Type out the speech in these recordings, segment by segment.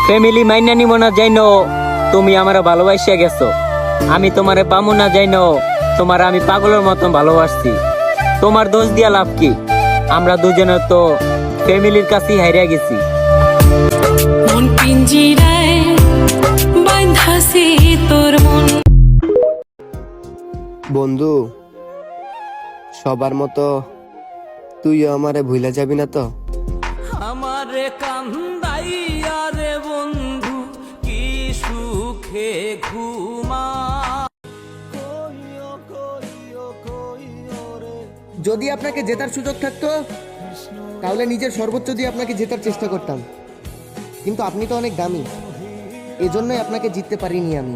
Family মাইনা নিব না যাইনো, তুমি আমারে ভালোবাসিয়া গেছো। আমি তোমারে পামু না যাইনো, তোমার আমি পাগলের মতন ভালোবাসছি। তোমার দোষ দিয়া লাভ কি? আমরা দুজনে তো ফ্যামিলির কাছেই হারিয়ে গেছি। বন্ধু, সবার মতো তুইও আমারে ভুলে যাবি না তো? আমারে কান্দাইয়া রে বন্ধু কি সুখে ঘুমা। যদি আপনাকে জেতার সুযোগ থাকতো তাহলে নিজের সর্বোচ্চ দিয়ে আপনাকে জেতার চেষ্টা করতাম, কিন্তু আপনি তো অনেক দামি, এজন্যই আপনাকে জিততে পারিনি আমি।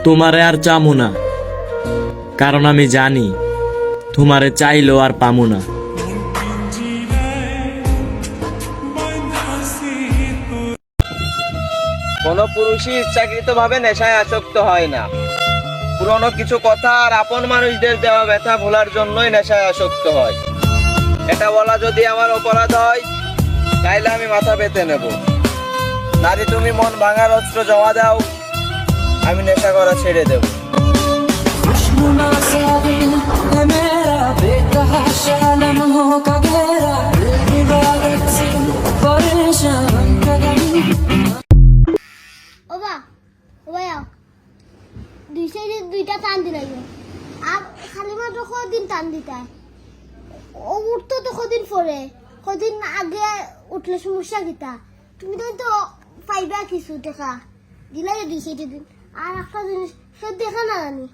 তোমারে আর চামু না, কারণ আমি জানি তোমারে চাইলেও আর পামু না। কোন পুরুষই ইচ্ছাকৃত ভাবে নেশায় আসক্ত হয় না। পুরনো কিছু কথা আর আপন মানুষদের দেওয়া ব্যথা ভোলার জন্যই নেশায় আসক্ত হয়। এটা বলা যদি আমার অপরাধ হয় তাইলে আমি মাথা পেতে নেব। নারী, তুমি মন ভাঙার অস্ত্র জমা দাও, আমি নেশা করা ছেড়ে দেব। দুই সাইডে দুইটা টান দিলাই আর খালি মাত্র কদিন টান দিতে ও উঠতো তো কদিন পরে, কদিন আগে উঠলে সমস্যা কিতা? তুমি তো পাইবা কিছু টাকা দিলাই দুই সাইডে দিন। আর একটা জিনিস সে দেখা না জানি